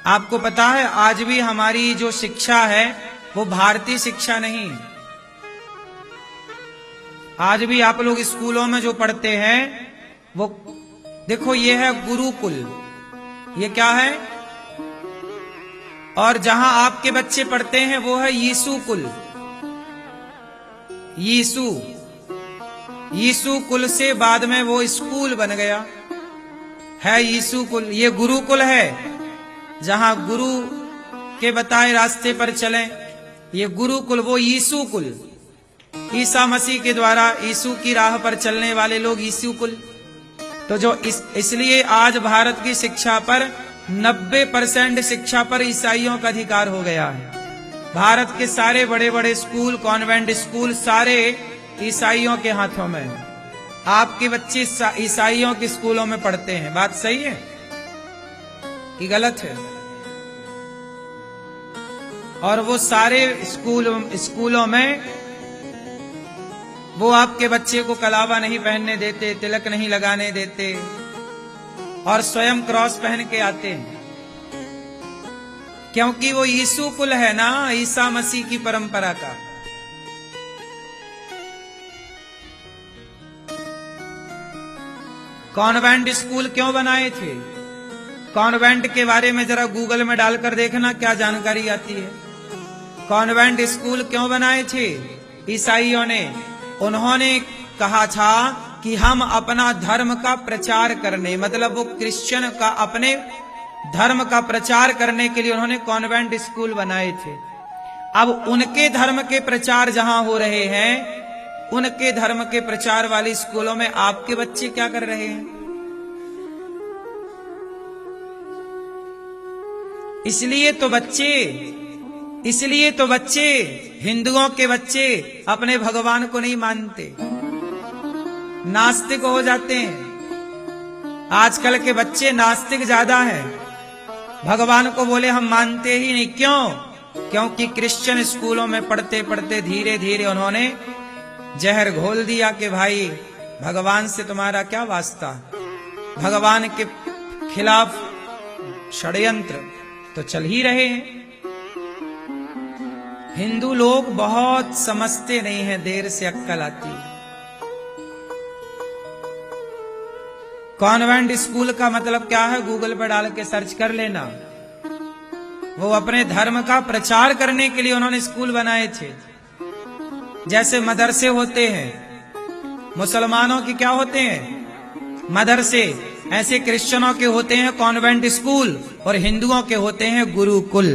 आपको पता है आज भी हमारी जो शिक्षा है वो भारतीय शिक्षा नहीं। आज भी आप लोग स्कूलों में जो पढ़ते हैं वो देखो, ये है गुरुकुल। ये क्या है? और जहां आपके बच्चे पढ़ते हैं वो है यीशु कुल। यीशु कुल से बाद में वो स्कूल बन गया है यीशु कुल। ये गुरुकुल है, जहां गुरु के बताए रास्ते पर चलें। ये गुरुकुल, वो यीशु कुल, ईसा मसीह के द्वारा यीशु की राह पर चलने वाले लोग यीशु कुल। तो जो इसलिए आज भारत की शिक्षा पर 90% शिक्षा पर ईसाइयों का अधिकार हो गया है। भारत के सारे बड़े बड़े स्कूल, कॉन्वेंट स्कूल सारे ईसाइयों के हाथों में है। आपके बच्चे ईसाइयों के स्कूलों में पढ़ते हैं। बात सही है कि गलत है? और वो सारे स्कूलों में वो आपके बच्चे को कलावा नहीं पहनने देते, तिलक नहीं लगाने देते, और स्वयं क्रॉस पहन के आते हैं, क्योंकि वो यीशु कुल है ना, ईसा मसीह की परंपरा का। कॉन्वेंट स्कूल क्यों बनाए थे? कॉन्वेंट के बारे में जरा गूगल में डालकर देखना क्या जानकारी आती है। कॉन्वेंट स्कूल क्यों बनाए थे ईसाइयों ने? उन्होंने कहा था कि हम अपना धर्म का प्रचार करने, मतलब वो क्रिश्चियन का अपने धर्म का प्रचार करने के लिए उन्होंने कॉन्वेंट स्कूल बनाए थे। अब उनके धर्म के प्रचार जहां हो रहे हैं, उनके धर्म के प्रचार वाली स्कूलों में आपके बच्चे क्या कर रहे हैं? इसलिए तो बच्चे हिंदुओं के बच्चे अपने भगवान को नहीं मानते, नास्तिक हो जाते हैं। आजकल के बच्चे नास्तिक ज्यादा हैं, भगवान को बोले हम मानते ही नहीं। क्यों? क्योंकि क्रिश्चियन स्कूलों में पढ़ते पढ़ते धीरे धीरे उन्होंने जहर घोल दिया कि भाई भगवान से तुम्हारा क्या वास्ता। भगवान के खिलाफ षड्यंत्र तो चल ही रहे हैं। हिंदू लोग बहुत समझते नहीं हैं, देर से अक्कल आती है। कॉन्वेंट स्कूल का मतलब क्या है? गूगल पर डाल के सर्च कर लेना। वो अपने धर्म का प्रचार करने के लिए उन्होंने स्कूल बनाए थे। जैसे मदरसे होते हैं, मुसलमानों के क्या होते हैं? मदरसे। ऐसे क्रिश्चियनों के होते हैं कॉन्वेंट स्कूल, और हिंदुओं के होते हैं गुरुकुल।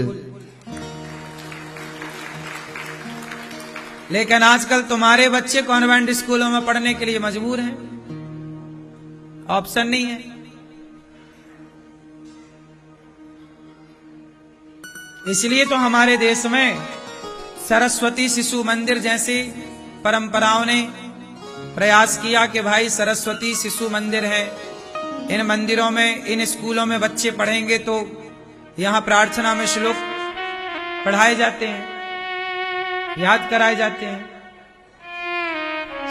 लेकिन आजकल तुम्हारे बच्चे कॉन्वेंट स्कूलों में पढ़ने के लिए मजबूर हैं, ऑप्शन नहीं है। इसलिए तो हमारे देश में सरस्वती शिशु मंदिर जैसी परंपराओं ने प्रयास किया कि भाई सरस्वती शिशु मंदिर है, इन मंदिरों में, इन स्कूलों में बच्चे पढ़ेंगे तो यहां प्रार्थना में श्लोक पढ़ाए जाते हैं, याद कराए जाते हैं।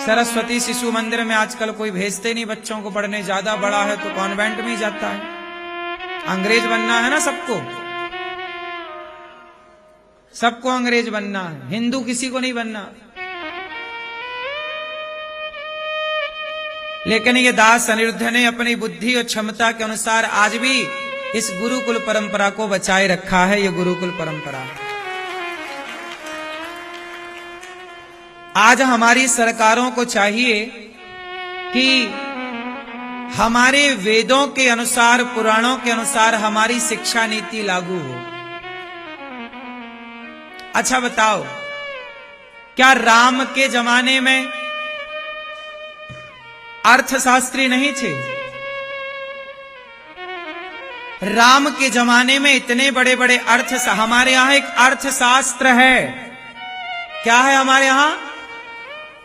सरस्वती शिशु मंदिर में आजकल कोई भेजते नहीं बच्चों को पढ़ने, ज्यादा बड़ा है तो कॉन्वेंट में ही जाता है। अंग्रेज बनना है ना सबको, सबको अंग्रेज बनना है, हिंदू किसी को नहीं बनना। लेकिन ये दास अनिरुद्ध ने अपनी बुद्धि और क्षमता के अनुसार आज भी इस गुरुकुल परंपरा को बचाए रखा है। ये गुरुकुल परंपरा आज हमारी सरकारों को चाहिए कि हमारे वेदों के अनुसार, पुराणों के अनुसार हमारी शिक्षा नीति लागू हो। अच्छा बताओ, क्या राम के जमाने में अर्थशास्त्री नहीं थे? राम के जमाने में इतने बड़े बड़े हमारे यहां एक अर्थशास्त्र है। क्या है हमारे यहां?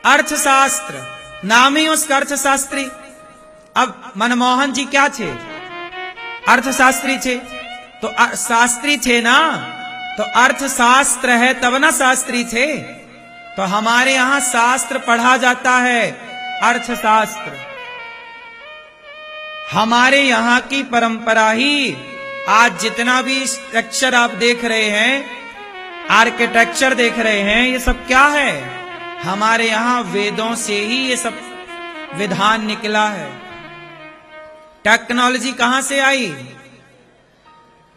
अर्थशास्त्र। नाम ही उसका अर्थशास्त्री। अब मनमोहन जी क्या थे? अर्थशास्त्री थे। तो शास्त्री थे ना, तो अर्थशास्त्र है तब ना शास्त्री थे। तो हमारे यहां शास्त्र पढ़ा जाता है, अर्थशास्त्र। हमारे यहां की परंपरा ही आज जितना भी स्ट्रक्चर आप देख रहे हैं, आर्किटेक्चर देख रहे हैं, ये सब क्या है? हमारे यहां वेदों से ही ये सब विधान निकला है। टेक्नोलॉजी कहां से आई?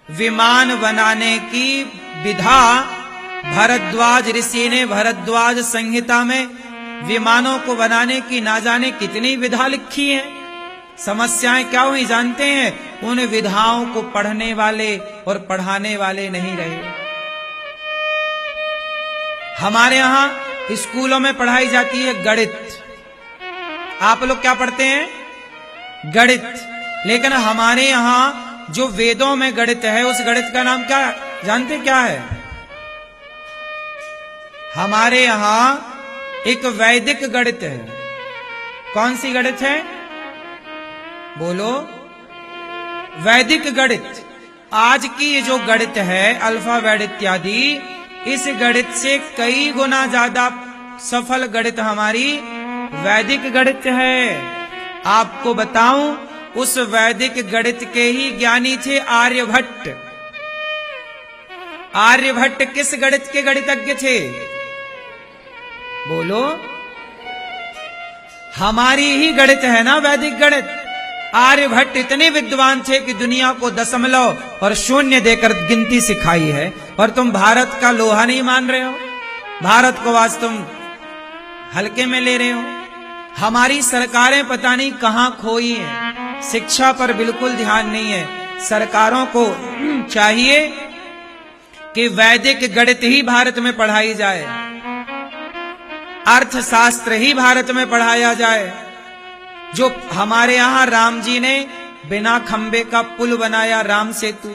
विमान बनाने की विधा भरद्वाज ऋषि ने भरद्वाज संहिता में विमानों को बनाने की ना जाने कितनी विधा लिखी है। समस्याएं क्या हुई जानते हैं? उन विधाओं को पढ़ने वाले और पढ़ाने वाले नहीं रहे। हमारे यहां स्कूलों में पढ़ाई जाती है गणित। आप लोग क्या पढ़ते हैं? गणित। लेकिन हमारे यहां जो वेदों में गणित है, उस गणित का नाम क्या जानते क्या है? हमारे यहां एक वैदिक गणित है। कौन सी गणित है? बोलो। वैदिक गणित। आज की ये जो गणित है, अल्फाबेट इत्यादि, इस गणित से कई गुना ज्यादा सफल गणित हमारी वैदिक गणित है। आपको बताऊं, उस वैदिक गणित के ही ज्ञानी थे आर्यभट्ट। आर्यभट्ट किस गणित के गणितज्ञ थे? बोलो। हमारी ही गणित है ना वैदिक गणित। आर्यभट्ट इतने विद्वान थे कि दुनिया को दशमलव और शून्य देकर गिनती सिखाई है, और तुम भारत का लोहा नहीं मान रहे हो। भारत को आज तुम हल्के में ले रहे हो। हमारी सरकारें पता नहीं कहां खोई हैं। शिक्षा पर बिल्कुल ध्यान नहीं है। सरकारों को चाहिए कि वैदिक गणित ही भारत में पढ़ाई जाए, अर्थशास्त्र ही भारत में पढ़ाया जाए। जो हमारे यहां राम जी ने बिना खंबे का पुल बनाया, राम सेतु।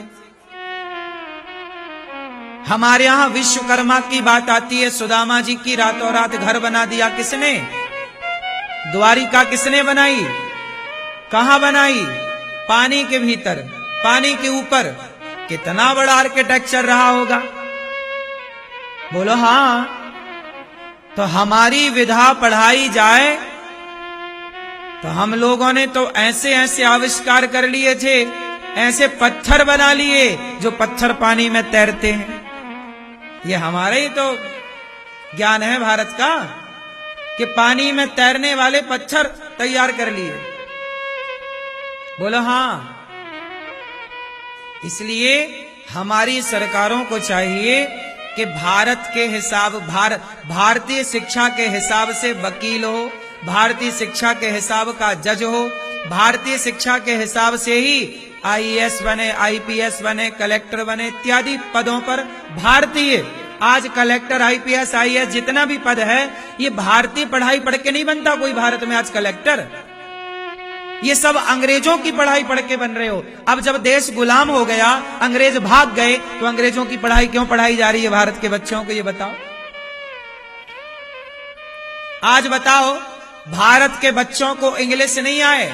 हमारे यहां विश्वकर्मा की बात आती है, सुदामा जी की रातों रात घर बना दिया। किसने? द्वारिका किसने बनाई? कहां बनाई? पानी के भीतर, पानी के ऊपर। कितना बड़ा आर्किटेक्चर रहा होगा। बोलो हां। तो हमारी विधा पढ़ाई जाए तो हम लोगों ने तो ऐसे ऐसे आविष्कार कर लिए थे, ऐसे पत्थर बना लिए जो पत्थर पानी में तैरते हैं। ये हमारा ही तो ज्ञान है भारत का, कि पानी में तैरने वाले पत्थर तैयार कर लिए। बोलो हां। इसलिए हमारी सरकारों को चाहिए कि भारत के हिसाब, भारतीय शिक्षा के हिसाब से वकील हो, भारतीय शिक्षा के हिसाब का जज हो, भारतीय शिक्षा के हिसाब से ही आईएएस बने, आईपीएस बने, कलेक्टर बने, इत्यादि पदों पर भारतीय। आज कलेक्टर, आईपीएस, आईएएस जितना भी पद है, ये भारतीय पढ़ाई पढ़ के नहीं बनता कोई भारत में आज कलेक्टर। ये सब अंग्रेजों की पढ़ाई पढ़ के बन रहे हो। अब जब देश गुलाम हो गया, अंग्रेज भाग गए, तो अंग्रेजों की पढ़ाई क्यों पढ़ाई जा रही है भारत के बच्चों को? ये बताओ। आज बताओ, भारत के बच्चों को इंग्लिश नहीं आए।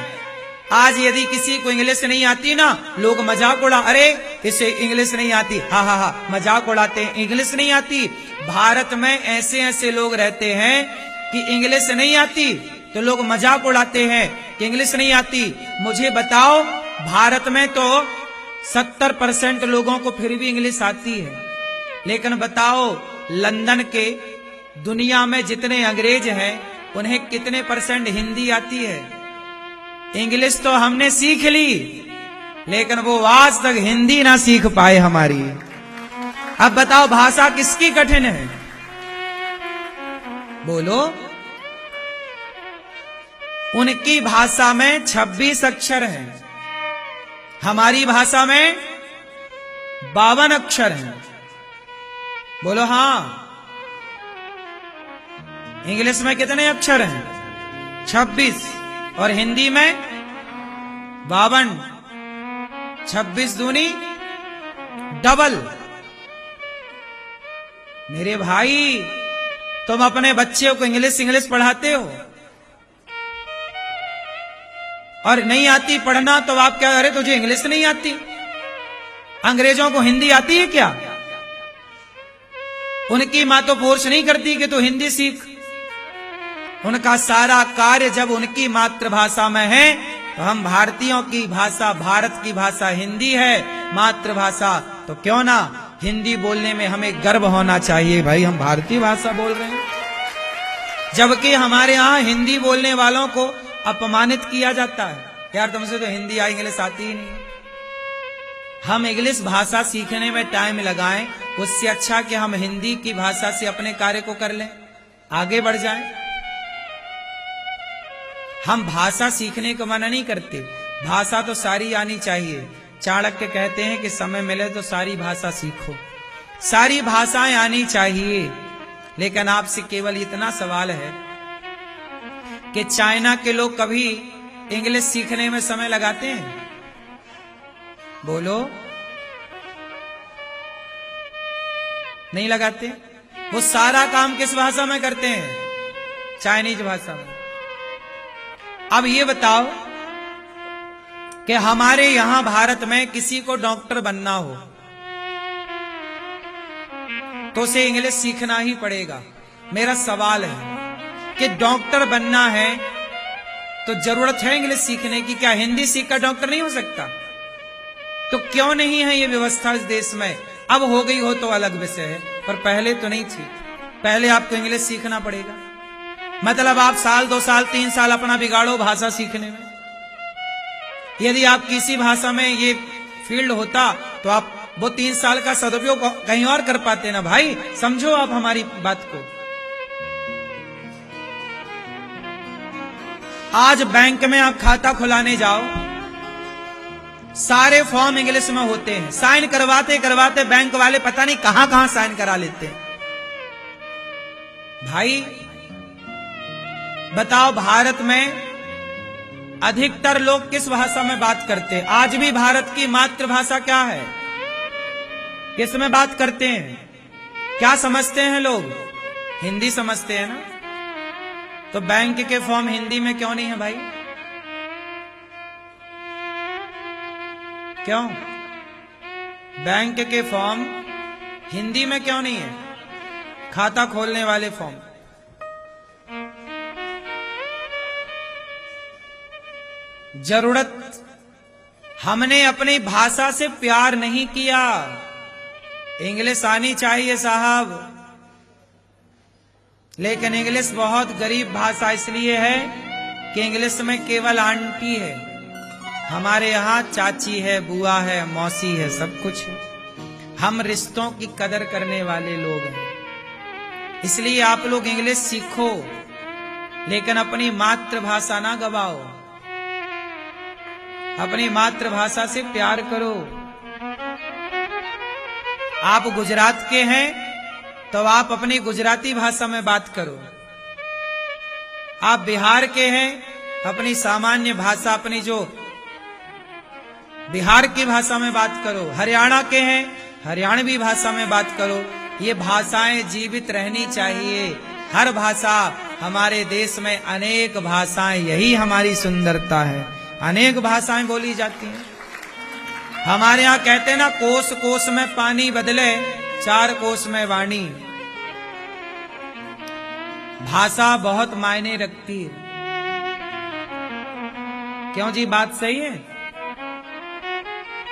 आज यदि किसी को इंग्लिश नहीं आती ना, लोग मजाक उड़ा, अरे इसे इंग्लिश नहीं आती, हा हा हा, मजाक उड़ाते हैं। इंग्लिश नहीं आती। भारत में ऐसे ऐसे लोग रहते हैं कि इंग्लिश नहीं आती, तो लोग मजाक उड़ाते हैं कि इंग्लिश नहीं आती। मुझे बताओ, भारत में तो 70% लोगों को फिर भी इंग्लिश आती है। लेकिन बताओ, लंदन के दुनिया में जितने अंग्रेज हैं, उन्हें कितने % हिंदी आती है? इंग्लिश तो हमने सीख ली, लेकिन वो आज तक हिंदी ना सीख पाए हमारी। अब बताओ, भाषा किसकी कठिन है? बोलो। उनकी भाषा में 26 अक्षर हैं, हमारी भाषा में 52 अक्षर हैं। बोलो हां। इंग्लिश में कितने अक्षर हैं? 26। और हिंदी में 52। 26 दूनी डबल। मेरे भाई, तुम अपने बच्चे को इंग्लिश पढ़ाते हो और नहीं आती पढ़ना, तो आप क्या करें? तुझे इंग्लिश नहीं आती। अंग्रेजों को हिंदी आती है क्या? उनकी मां तो फोर्स नहीं करती कि तू हिंदी सीख। उनका सारा कार्य जब उनकी मातृभाषा में है, तो हम भारतीयों की भाषा, भारत की भाषा हिंदी है। मातृभाषा, तो क्यों ना हिंदी बोलने में हमें गर्व होना चाहिए। भाई हम भारतीय भाषा बोल रहे हैं, जबकि हमारे यहाँ हिंदी बोलने वालों को अपमानित किया जाता है। यार तुमसे तो हिंदी या इंग्लिश आती ही नहीं। हम इंग्लिश भाषा सीखने में टाइम लगाएं, उससे अच्छा कि हम हिंदी की भाषा से अपने कार्य को कर लें, आगे बढ़ जाएं। हम भाषा सीखने को मना नहीं करते, भाषा तो सारी आनी चाहिए। चाणक्य कहते हैं कि समय मिले तो सारी भाषा सीखो, सारी भाषाएं आनी चाहिए। लेकिन आपसे केवल इतना सवाल है कि चाइना के लोग कभी इंग्लिश सीखने में समय लगाते हैं? बोलो, नहीं लगाते। वो सारा काम किस भाषा में करते हैं? चाइनीज भाषा में। अब ये बताओ कि हमारे यहां भारत में किसी को डॉक्टर बनना हो तो उसे इंग्लिश सीखना ही पड़ेगा। मेरा सवाल है कि डॉक्टर बनना है तो जरूरत है इंग्लिश सीखने की, क्या हिंदी सीखकर डॉक्टर नहीं हो सकता? तो क्यों नहीं है ये व्यवस्था इस देश में? अब हो गई हो तो अलग विषय है, पर पहले तो नहीं थी। पहले आपको इंग्लिश सीखना पड़ेगा। मतलब आप साल 2 साल 3 साल अपना बिगाड़ो भाषा सीखने में। यदि आप किसी भाषा में ये फील्ड होता तो आप वो 3 साल का सदुपयोग कहीं और कर पाते ना। भाई समझो आप हमारी बात को। आज बैंक में आप खाता खुलाने जाओ, सारे फॉर्म इंग्लिश में होते हैं। साइन करवाते करवाते बैंक वाले पता नहीं कहां कहां साइन करा लेते हैं। भाई बताओ, भारत में अधिकतर लोग किस भाषा में बात करते हैं? आज भी भारत की मातृभाषा क्या है? किस में बात करते हैं? क्या समझते हैं लोग? हिंदी समझते हैं ना। तो बैंक के फॉर्म हिंदी में क्यों नहीं है भाई? क्यों बैंक के फॉर्म हिंदी में क्यों नहीं है? खाता खोलने वाले फॉर्म। जरूरत, हमने अपनी भाषा से प्यार नहीं किया। इंग्लिश आनी चाहिए साहब, लेकिन इंग्लिश बहुत गरीब भाषा इसलिए है कि इंग्लिश में केवल आंटी है। हमारे यहाँ चाची है, बुआ है, मौसी है, सब कुछ है। हम रिश्तों की कदर करने वाले लोग हैं। इसलिए आप लोग इंग्लिश सीखो, लेकिन अपनी मातृभाषा ना गवाओ। अपनी मातृभाषा से प्यार करो। आप गुजरात के हैं तो आप अपनी गुजराती भाषा में बात करो। आप बिहार के हैं, अपनी सामान्य भाषा, अपनी जो बिहार की भाषा में बात करो। हरियाणा के हैं, हरियाणवी भाषा में बात करो। ये भाषाएं जीवित रहनी चाहिए। हर भाषा, हमारे देश में अनेक भाषाएं, यही हमारी सुंदरता है। अनेक भाषाएं बोली जाती हैं। हमारे यहाँ कहते हैं ना, कोस कोस में पानी बदले, 4 कोस में वाणी। भाषा बहुत मायने रखती है। क्यों जी, बात सही है।